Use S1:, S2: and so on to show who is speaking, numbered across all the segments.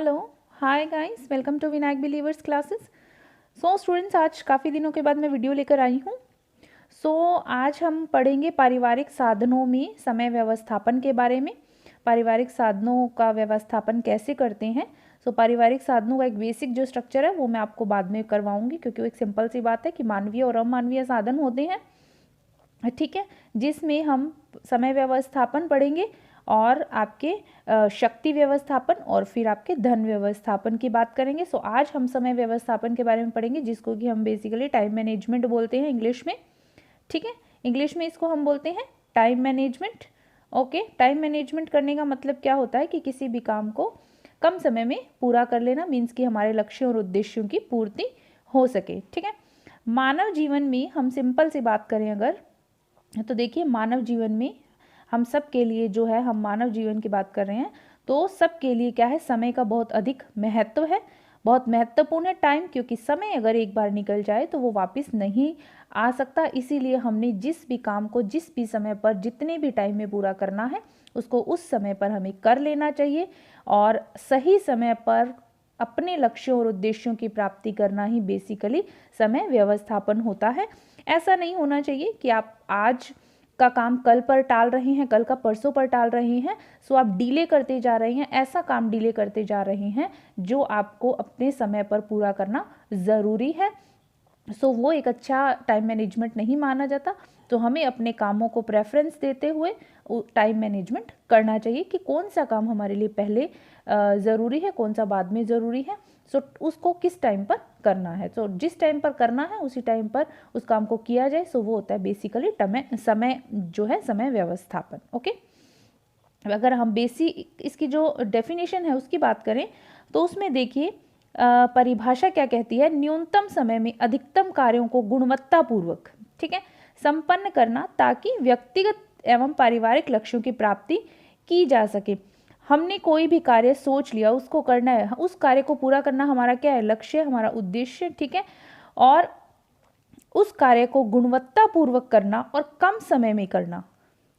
S1: Hello, hi guys, welcome to Vinayak believers classes. So students, आज काफ़ी दिनों के बाद मैं वीडियो लेकर आई हूँ। आज हम पढ़ेंगे पारिवारिक साधनों में समय व्यवस्थापन के बारे में। पारिवारिक साधनों का व्यवस्थापन कैसे करते हैं। पारिवारिक साधनों का एक बेसिक जो स्ट्रक्चर है वो मैं आपको बाद में करवाऊंगी, क्योंकि वो एक सिंपल सी बात है कि मानवीय और अमानवीय साधन होते हैं, ठीक है, जिसमें हम समय व्यवस्थापन पढ़ेंगे और आपके शक्ति व्यवस्थापन और फिर आपके धन व्यवस्थापन की बात करेंगे। आज हम समय व्यवस्थापन के बारे में पढ़ेंगे, जिसको कि हम बेसिकली टाइम मैनेजमेंट बोलते हैं इंग्लिश में, ठीक है। इंग्लिश में इसको हम बोलते हैं time management. Okay, time management करने का मतलब क्या होता है कि किसी भी काम को कम समय में पूरा कर लेना, मीन्स कि हमारे लक्ष्यों और उद्देश्यों की पूर्ति हो सके, ठीक है। मानव जीवन में हम सिंपल सी बात करें अगर, तो देखिए मानव जीवन में हम सब के लिए जो है, हम मानव जीवन की बात कर रहे हैं तो सब के लिए क्या है, समय का बहुत अधिक महत्व है, बहुत महत्वपूर्ण है टाइम, क्योंकि समय अगर एक बार निकल जाए तो वो वापस नहीं आ सकता। इसीलिए हमने जिस भी काम को जिस भी समय पर जितने भी टाइम में पूरा करना है उसको उस समय पर हमें कर लेना चाहिए, और सही समय पर अपने लक्ष्यों और उद्देश्यों की प्राप्ति करना ही बेसिकली समय व्यवस्थापन होता है। ऐसा नहीं होना चाहिए कि आप आज का काम कल पर टाल रहे हैं, कल का परसों पर टाल रहे हैं, आप डिले करते जा रहे हैं, ऐसा काम डिले करते जा रहे हैं जो आपको अपने समय पर पूरा करना ज़रूरी है। वो एक अच्छा टाइम मैनेजमेंट नहीं माना जाता। तो हमें अपने कामों को प्रेफरेंस देते हुए टाइम मैनेजमेंट करना चाहिए कि कौन सा काम हमारे लिए पहले ज़रूरी है, कौन सा बाद में ज़रूरी है, उसको किस टाइम पर करना है। जिस टाइम पर करना है उसी टाइम पर उस काम को किया जाए। वो होता है बेसिकली समय जो है, समय व्यवस्थापन। ओके, अगर हम इसकी जो डेफिनेशन है उसकी बात करें तो उसमें देखिए परिभाषा क्या कहती है, न्यूनतम समय में अधिकतम कार्यों को गुणवत्तापूर्वक, ठीक है, संपन्न करना ताकि व्यक्तिगत एवं पारिवारिक लक्ष्यों की प्राप्ति की जा सके। हमने कोई भी कार्य सोच लिया, उसको करना है, उस कार्य को पूरा करना हमारा क्या है, लक्ष्य, हमारा उद्देश्य, ठीक है, और उस कार्य को गुणवत्तापूर्वक करना और कम समय में करना,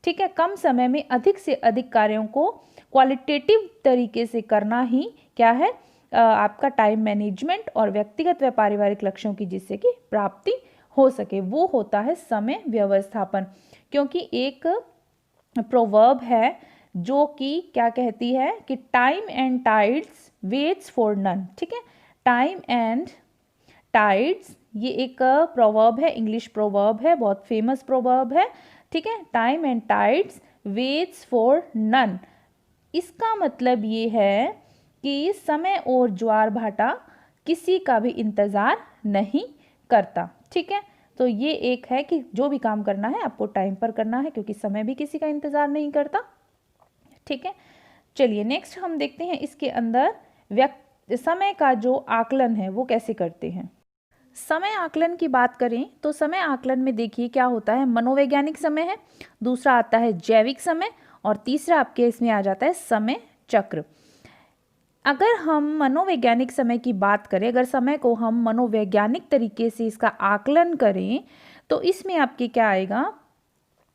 S1: ठीक है, कम समय में अधिक से अधिक कार्यों को क्वालिटेटिव तरीके से करना ही क्या है, आपका टाइम मैनेजमेंट और व्यक्तिगत व पारिवारिक लक्ष्यों की जिससे कि प्राप्ति हो सके, वो होता है समय व्यवस्थापन। क्योंकि एक प्रोवर्ब है जो कि क्या कहती है कि time and tides waits for none, ठीक है, टाइम एंड टाइड्स, ये एक प्रोवर्ब है, इंग्लिश प्रोवर्ब है, बहुत फेमस प्रोवर्ब है, ठीक है, time and tides waits for none. इसका मतलब ये है कि समय और ज्वार भाटा किसी का भी इंतज़ार नहीं करता, ठीक है। तो ये एक है कि जो भी काम करना है आपको टाइम पर करना है, क्योंकि समय भी किसी का इंतज़ार नहीं करता, ठीक है। चलिए नेक्स्ट हम देखते हैं इसके अंदर समय का जो आकलन है वो कैसे करते हैं। समय आकलन की बात करें तो समय आकलन में देखिए क्या होता है, मनोवैज्ञानिक समय है, दूसरा आता है जैविक समय, और तीसरा आपके इसमें आ जाता है समय चक्र। अगर हम मनोवैज्ञानिक समय की बात करें, अगर समय को हम मनोवैज्ञानिक तरीके से इसका आकलन करें तो इसमें आपके क्या आएगा,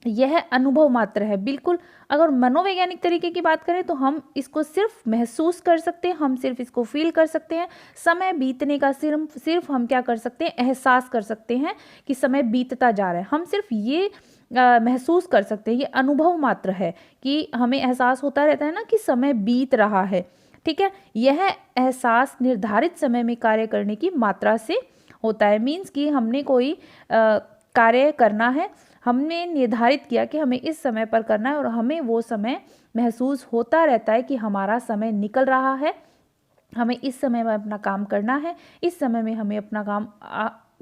S1: यह अनुभव मात्र है, बिल्कुल। अगर मनोवैज्ञानिक तरीके की बात करें तो हम इसको सिर्फ महसूस कर सकते हैं, हम सिर्फ इसको फील कर सकते हैं। समय बीतने का सिर्फ हम क्या कर सकते हैं, एहसास कर सकते हैं कि समय बीतता जा रहा है, हम सिर्फ ये महसूस कर सकते हैं, ये अनुभव मात्र है कि हमें एहसास होता रहता है ना कि समय बीत रहा है, ठीक है। यह एहसास निर्धारित समय में कार्य करने की मात्रा से होता है, मीन्स कि हमने कोई कार्य करना है, हमने निर्धारित किया कि हमें इस समय पर करना है, और हमें वो समय महसूस होता रहता है कि हमारा समय निकल रहा है, हमें इस समय में अपना काम करना है, इस समय में हमें अपना काम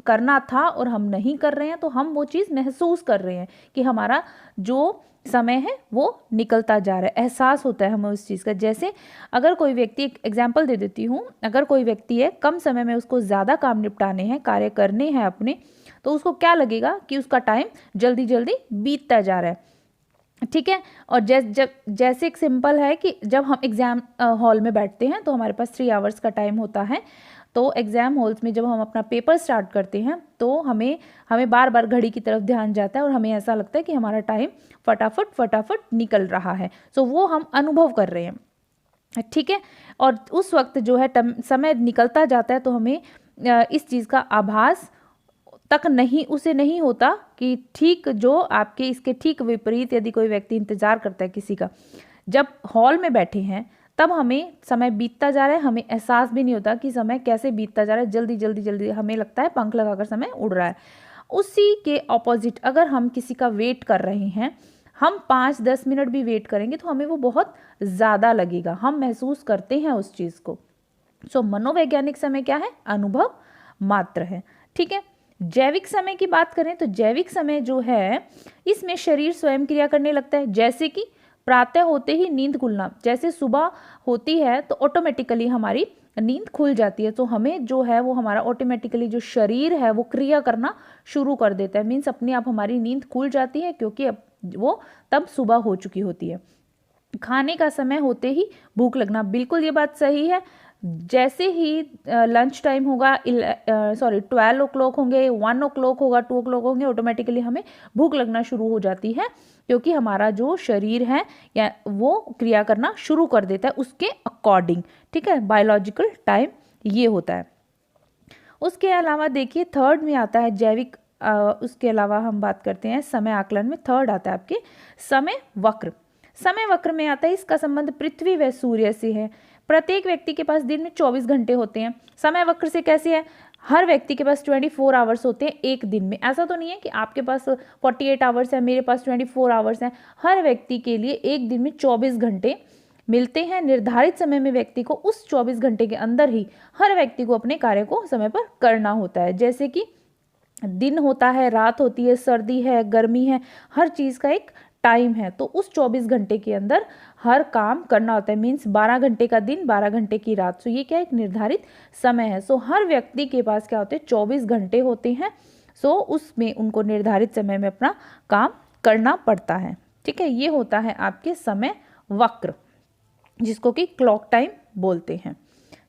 S1: करना था और हम नहीं कर रहे हैं, तो हम वो चीज़ महसूस कर रहे हैं कि हमारा जो समय है वो निकलता जा रहा है, एहसास होता है हमें उस चीज़ का। जैसे अगर कोई व्यक्ति, एक एग्जाम्पल दे देती हूँ, अगर कोई व्यक्ति है, कम समय में उसको ज़्यादा काम निपटाने हैं, कार्य करने हैं अपने, तो उसको क्या लगेगा कि उसका टाइम जल्दी जल्दी बीतता जा रहा है, ठीक है। और जैसे एक सिंपल है कि जब हम एग्ज़ाम हॉल में बैठते हैं तो हमारे पास 3 आवर्स का टाइम होता है, तो एग्ज़ाम हॉल्स में जब हम अपना पेपर स्टार्ट करते हैं तो हमें बार बार घड़ी की तरफ ध्यान जाता है और हमें ऐसा लगता है कि हमारा टाइम फटाफट निकल रहा है। वो हम अनुभव कर रहे हैं। ठीक है। और उस वक्त जो है समय निकलता जाता है तो हमें इस चीज़ का आभास तक उसे नहीं होता कि ठीक जो आपके इसके ठीक विपरीत यदि कोई व्यक्ति इंतजार करता है किसी का, जब हॉल में बैठे हैं तब हमें समय बीतता जा रहा है, हमें एहसास भी नहीं होता कि समय कैसे बीतता जा रहा है, जल्दी जल्दी जल्दी हमें लगता है पंख लगाकर समय उड़ रहा है। उसी के ऑपोजिट अगर हम किसी का वेट कर रहे हैं, हम 5-10 मिनट भी वेट करेंगे तो हमें वो बहुत ज़्यादा लगेगा, हम महसूस करते हैं उस चीज़ को। सो मनोवैज्ञानिक समय क्या है? अनुभव मात्र है। ठीक है। जैविक समय की बात करें तो जैविक समय जो है इसमें शरीर स्वयं क्रिया करने लगता है, जैसे कि प्रातः होते ही नींद खुलना। जैसे सुबह होती है तो ऑटोमेटिकली हमारी नींद खुल जाती है, तो हमें जो है वो हमारा ऑटोमेटिकली जो शरीर है वो क्रिया करना शुरू कर देता है। मीन्स अपने आप हमारी नींद खुल जाती है, क्योंकि अब वो तब सुबह हो चुकी होती है। खाने का समय होते ही भूख लगना, बिल्कुल ये बात सही है। जैसे ही लंच टाइम होगा, 12 o'clock होंगे, 1 o'clock होगा, 2 o'clock होंगे, ऑटोमेटिकली हमें भूख लगना शुरू हो जाती है, क्योंकि हमारा जो शरीर है या वो क्रिया करना शुरू कर देता है उसके अकॉर्डिंग। ठीक है, बायोलॉजिकल टाइम ये होता है। उसके अलावा देखिए थर्ड में आता है जैविक, उसके अलावा हम बात करते हैं समय आकलन में थर्ड आता है आपके समय वक्र। समय वक्र में आता है इसका संबंध पृथ्वी व सूर्य से है। प्रत्येक व्यक्ति के पास दिन में 24 घंटे होते हैं। समय वक्र से कैसे है? हर व्यक्ति के पास 24 आवर्स होते हैं एक दिन में। ऐसा तो नहीं है कि आपके पास 48 आवर्स है, मेरे पास 24 आवर्स हैं। हर व्यक्ति के लिए एक दिन में 24 घंटे मिलते हैं। निर्धारित समय में व्यक्ति को उस 24 घंटे के अंदर ही हर व्यक्ति को अपने कार्य को समय पर करना होता है। जैसे कि दिन होता है, रात होती है, सर्दी है, गर्मी है, हर चीज़ का एक टाइम है, तो उस 24 घंटे के अंदर हर काम करना होता है। मीन्स 12 घंटे का दिन, 12 घंटे की रात। सो ये क्या एक निर्धारित समय है। सो हर व्यक्ति के पास क्या होते हैं? 24 घंटे होते हैं। सो उसमें उनको निर्धारित समय में अपना काम करना पड़ता है। ठीक है, ये होता है आपके समय वक्र, जिसको कि क्लॉक टाइम बोलते हैं।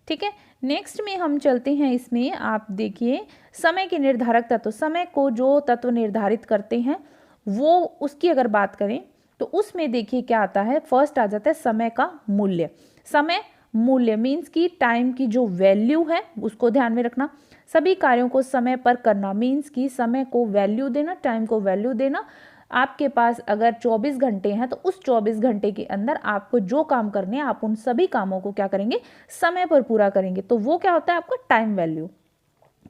S1: ठीक है, नेक्स्ट में हम चलते हैं। इसमें आप देखिए समय के निर्धारक तत्व, समय को जो तत्व निर्धारित करते हैं वो उसकी अगर बात करें तो उसमें देखिए क्या आता है। फर्स्ट आ जाता है समय का मूल्य। समय मूल्य मीन्स कि टाइम की जो वैल्यू है उसको ध्यान में रखना। सभी कार्यों को समय पर करना मीन्स कि समय को वैल्यू देना, टाइम को वैल्यू देना। आपके पास अगर 24 घंटे हैं तो उस 24 घंटे के अंदर आपको जो काम करने हैं आप उन सभी कामों को क्या करेंगे? समय पर पूरा करेंगे। तो वो क्या होता है? आपका टाइम वैल्यू।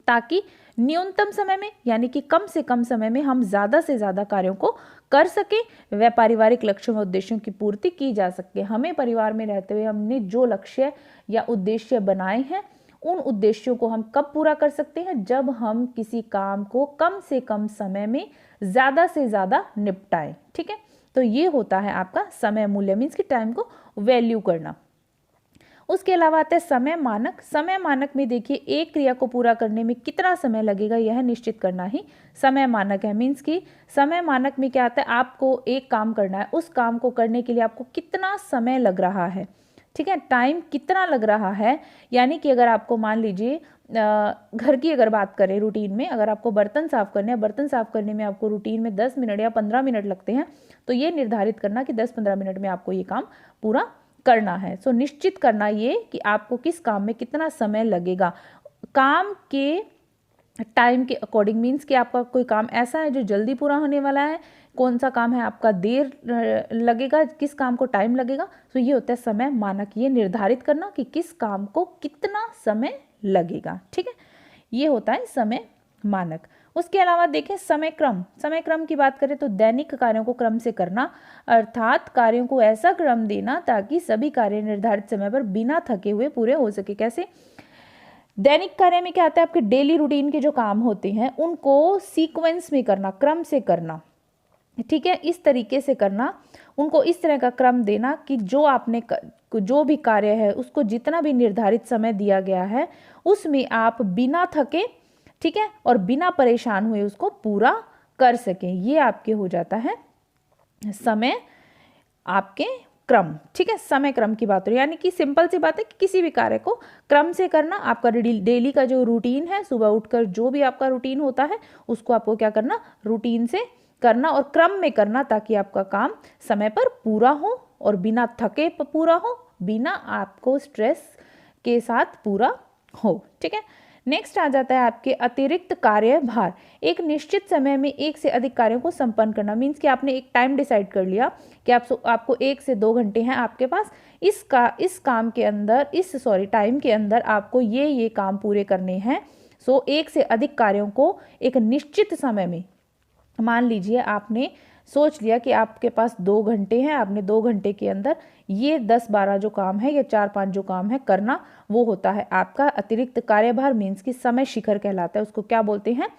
S1: ताकि न्यूनतम समय में यानी कि कम से कम समय में हम ज़्यादा से ज़्यादा कार्यों को कर सकें, व पारिवारिक लक्ष्यों व उद्देश्यों की पूर्ति की जा सके। हमें परिवार में रहते हुए हमने जो लक्ष्य या उद्देश्य बनाए हैं उन उद्देश्यों को हम कब पूरा कर सकते हैं? जब हम किसी काम को कम से कम समय में ज़्यादा से ज़्यादा निपटाएं। ठीक है, तो ये होता है आपका समय मूल्य मीन्स कि टाइम को वैल्यू करना। उसके अलावा आता है समय मानक। समय मानक में देखिए एक क्रिया को पूरा करने में कितना समय लगेगा यह निश्चित करना ही समय मानक है। मीन्स कि समय मानक में क्या आता है? आपको एक काम करना है, उस काम को करने के लिए आपको कितना समय लग रहा है। ठीक है, टाइम कितना लग रहा है। यानी कि अगर आपको मान लीजिए घर की अगर बात करें रूटीन में, अगर आपको बर्तन साफ करने हैं, बर्तन साफ करने में आपको रूटीन में 10 मिनट या 15 मिनट लगते हैं, तो ये निर्धारित करना कि 10-15 मिनट में आपको ये काम पूरा करना है। सो निश्चित करना ये कि आपको किस काम में कितना समय लगेगा। काम के टाइम के अकॉर्डिंग मीन्स कि आपका कोई काम ऐसा है जो जल्दी पूरा होने वाला है, कौन सा काम है आपका देर लगेगा, किस काम को टाइम लगेगा। तो ये होता है समय मानक, ये निर्धारित करना कि किस काम को कितना समय लगेगा। ठीक है, ये होता है समय मानक। उसके अलावा देखें समय क्रम। समय क्रम की बात करें तो दैनिक कार्यों को क्रम से करना, अर्थात कार्यों को ऐसा क्रम देना ताकि सभी कार्य निर्धारित समय पर बिना थके हुए पूरे हो सके। कैसे? दैनिक कार्य में क्या आता है? आपके डेली रूटीन के जो काम होते हैं उनको सीक्वेंस में करना, क्रम से करना। ठीक है, इस तरीके से करना, उनको इस तरह का क्रम देना कि जो आपने जो भी कार्य है उसको जितना भी निर्धारित समय दिया गया है उसमें आप बिना थके, ठीक है, और बिना परेशान हुए उसको पूरा कर सकें। ये आपके हो जाता है समय आपके क्रम। ठीक है, समय क्रम की बात हो रही है, यानी कि सिंपल सी बात है कि किसी भी कार्य को क्रम से करना। आपका डेली का जो रूटीन है, सुबह उठकर जो भी आपका रूटीन होता है उसको आपको क्या करना? रूटीन से करना और क्रम में करना, ताकि आपका काम समय पर पूरा हो और बिना थके पूरा हो बिना आपको स्ट्रेस के साथ पूरा हो। ठीक है, नेक्स्ट आ जाता है आपके अतिरिक्त कार्यभार। एक निश्चित समय में एक से अधिक कार्यों को संपन्न करना, मीन्स कि आपने एक टाइम डिसाइड कर लिया कि आपको 1 से 2 घंटे हैं आपके पास, इस काम के अंदर टाइम के अंदर आपको ये काम पूरे करने हैं। सो एक से अधिक कार्यों को एक निश्चित समय में, मान लीजिए आपने सोच लिया कि आपके पास 2 घंटे हैं, आपने 2 घंटे के अंदर ये 10-12 जो काम है या 4-5 जो काम है करना, वो होता है आपका अतिरिक्त कार्यभार, मीन्स कि समय शिखर कहलाता है। उसको क्या बोलते हैं?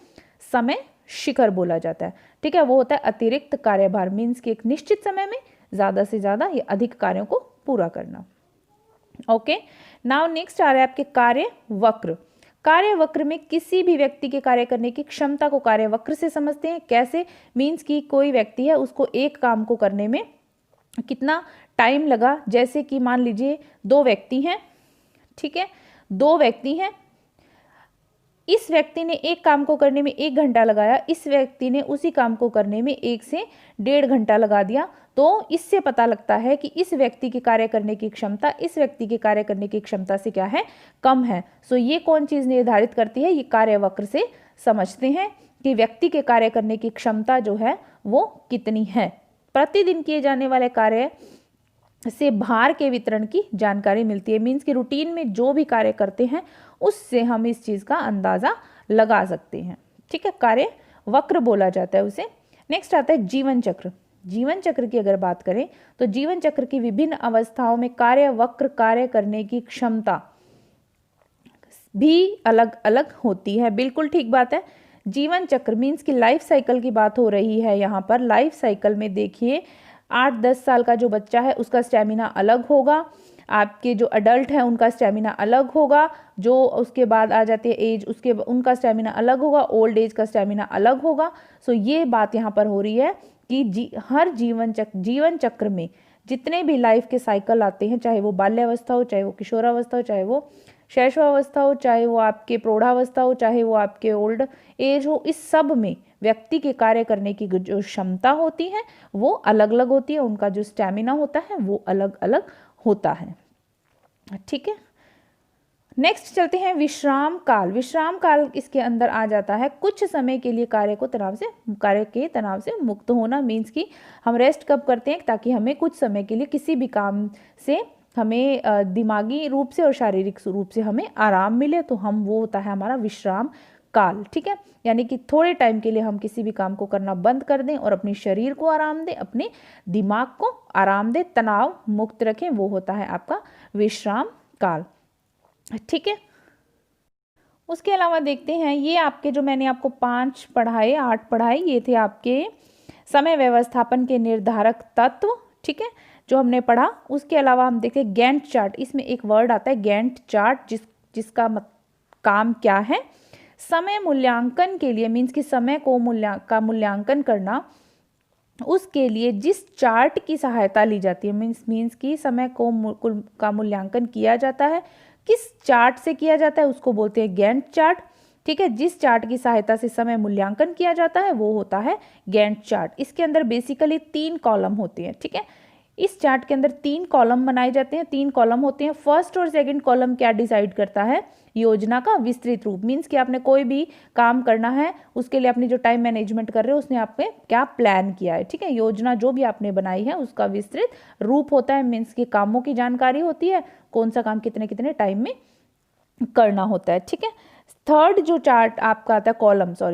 S1: समय शिखर बोला जाता है। ठीक है, वो होता है अतिरिक्त कार्यभार, मीन्स कि एक निश्चित समय में ज़्यादा से ज़्यादा या अधिक कार्यों को पूरा करना। ओके, नाउ नेक्स्ट आ रहा है आपके कार्य वक्र। कार्य वक्र में किसी भी व्यक्ति के कार्य करने की क्षमता को कार्य वक्र से समझते हैं। कैसे? मीन्स कि कोई व्यक्ति है, उसको एक काम को करने में कितना टाइम लगा, जैसे कि मान लीजिए 2 व्यक्ति हैं। ठीक है, 2 व्यक्ति हैं, इस व्यक्ति ने एक काम को करने में 1 घंटा लगाया, इस व्यक्ति ने उसी काम को करने में 1 से 1.5 घंटा लगा दिया। तो इससे पता लगता है कि इस व्यक्ति की कार्य करने की क्षमता इस व्यक्ति की कार्य करने की क्षमता से क्या है? कम है। सो ये कौन चीज़ निर्धारित करती है? ये कार्य वक्र से समझते हैं कि व्यक्ति के कार्य करने की क्षमता जो है वो कितनी है। प्रतिदिन किए जाने वाले कार्य से भार के वितरण की जानकारी मिलती है, मीन्स कि रूटीन में जो भी कार्य करते हैं उससे हम इस चीज़ का अंदाज़ा लगा सकते हैं। ठीक है, कार्य वक्र बोला जाता है उसे। नेक्स्ट आता है जीवन चक्र। जीवन चक्र की अगर बात करें तो जीवन चक्र की विभिन्न अवस्थाओं में कार्य वक्र कार्य करने की क्षमता भी अलग अलग होती है। बिल्कुल ठीक बात है। जीवन चक्र मीन्स कि लाइफ साइकिल की बात हो रही है यहाँ पर। लाइफ साइकिल में देखिए 8-10 साल का जो बच्चा है उसका स्टेमिना अलग होगा, आपके जो अडल्ट हैं उनका स्टेमिना अलग होगा, जो उसके बाद आ जाती है एज उनका स्टेमिना अलग होगा, ओल्ड एज का स्टेमिना अलग होगा। सो ये बात यहाँ पर हो रही है कि हर जीवन चक्र में जितने भी लाइफ के साइकिल आते हैं, चाहे वो बाल्यावस्था हो, चाहे वो किशोरावस्था हो, चाहे वो शैशवावस्था हो, चाहे वो आपके प्रौढ़ावस्था हो, चाहे वो आपके ओल्ड एज हो, इस सब में व्यक्ति के कार्य करने की जो क्षमता होती है वो अलग अलग होती है, उनका जो स्टैमिना होता है वो अलग अलग होता है। ठीक है, नेक्स्ट चलते हैं विश्राम काल। विश्राम काल इसके अंदर आ जाता है कुछ समय के लिए कार्य के तनाव से मुक्त होना, मीन्स कि हम रेस्ट कब करते हैं? ताकि हमें कुछ समय के लिए किसी भी काम से हमें दिमागी रूप से और शारीरिक रूप से हमें आराम मिले, तो वो होता है हमारा विश्राम काल। ठीक है, यानी कि थोड़े टाइम के लिए हम किसी भी काम को करना बंद कर दें और अपने शरीर को आराम दें, अपने दिमाग को आराम दें, तनाव मुक्त रखें, वो होता है आपका विश्राम काल। ठीक है, उसके अलावा देखते हैं ये आपके जो मैंने आपको 8 पढ़ाए, ये थे आपके समय व्यवस्थापन के निर्धारक तत्व। ठीक है, जो हमने पढ़ा। उसके अलावा हम देखते हैं गैंट चार्ट। इसमें एक वर्ड आता है गैंट चार्ट, जिसका काम क्या है? समय मूल्यांकन के लिए, मीन्स कि समय को मूल्यांकन करना, उसके लिए जिस चार्ट की सहायता ली जाती है, मीन्स कि समय का मूल्यांकन किया जाता है, किस चार्ट से किया जाता है उसको बोलते हैं गैंट चार्ट। ठीक है, जिस चार्ट की सहायता से समय मूल्यांकन किया जाता है वो होता है गैंट चार्ट। इसके अंदर बेसिकली 3 कॉलम होते हैं। ठीक है, इस चार्ट के अंदर 3 कॉलम बनाए जाते हैं, 3 कॉलम होते हैं। फर्स्ट और सेकंड कॉलम क्या डिसाइड करता है? योजना का विस्तृत रूप, मीन्स कि आपने कोई भी काम करना है उसके लिए अपनी जो टाइम मैनेजमेंट कर रहे हो उसने आपने क्या प्लान किया है। ठीक है, योजना जो भी आपने बनाई है उसका विस्तृत रूप होता है, मीन्स कि कामों की जानकारी होती है, कौन सा काम कितने कितने टाइम में करना होता है। ठीक है, थर्ड जो चार्ट आपका आता है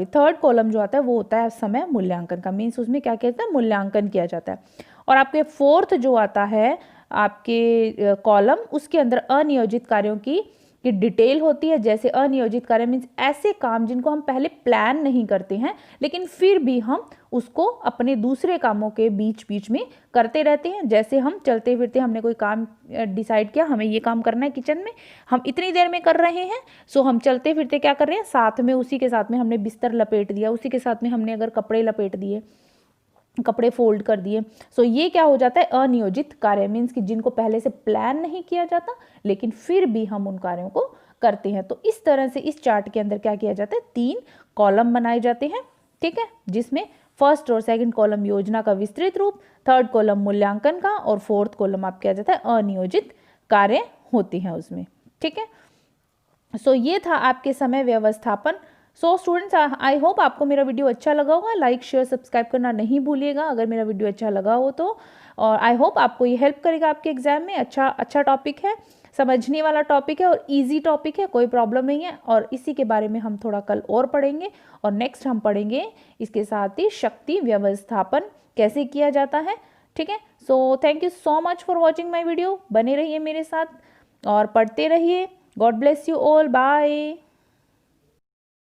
S1: थर्ड कॉलम जो आता है वो होता है समय मूल्यांकन का, मीन्स उसमें क्या कहते हैं? मूल्यांकन किया जाता है। और आपके फोर्थ जो आता है आपके कॉलम, उसके अंदर अनियोजित कार्यों की डिटेल होती है। जैसे अनियोजित कार्य मीन्स ऐसे काम जिनको हम पहले प्लान नहीं करते हैं लेकिन फिर भी हम उसको अपने दूसरे कामों के बीच बीच में करते रहते हैं। जैसे हम चलते फिरते हमने कोई काम डिसाइड किया, हमें ये काम करना है किचन में, हम इतनी देर में कर रहे हैं, सो हम चलते फिरते क्या कर रहे हैं? साथ में उसी के साथ में हमने बिस्तर लपेट दिया, उसी के साथ में हमने अगर कपड़े लपेट दिए, कपड़े फोल्ड कर दिए। सो ये क्या हो जाता है? अनियोजित कार्य, मीन्स कि जिनको पहले से प्लान नहीं किया जाता लेकिन फिर भी हम उन कार्यों को करते हैं। तो इस तरह से इस चार्ट के अंदर क्या किया जाता है? 3 कॉलम बनाए जाते हैं। ठीक है, जिसमें फर्स्ट और सेकंड कॉलम योजना का विस्तृत रूप, थर्ड कॉलम मूल्यांकन का और फोर्थ कॉलम आप किया जाता है अनियोजित कार्य होते हैं उसमें। ठीक है, सो ये था आपके समय व्यवस्थापन। सो स्टूडेंट्स, आई होप आपको मेरा वीडियो अच्छा लगा होगा। लाइक शेयर सब्सक्राइब करना नहीं भूलिएगा अगर मेरा वीडियो अच्छा लगा हो तो। और आई होप आपको ये हेल्प करेगा आपके एग्जाम में। अच्छा टॉपिक है, समझने वाला टॉपिक है और इजी टॉपिक है, कोई प्रॉब्लम नहीं है। और इसी के बारे में हम थोड़ा कल और पढ़ेंगे और नेक्स्ट हम पढ़ेंगे इसके साथ ही शक्ति व्यवस्थापन कैसे किया जाता है। ठीक है, so thank you so much for watching my video. बने रहिए मेरे साथ और पढ़ते रहिए। God bless you all, bye.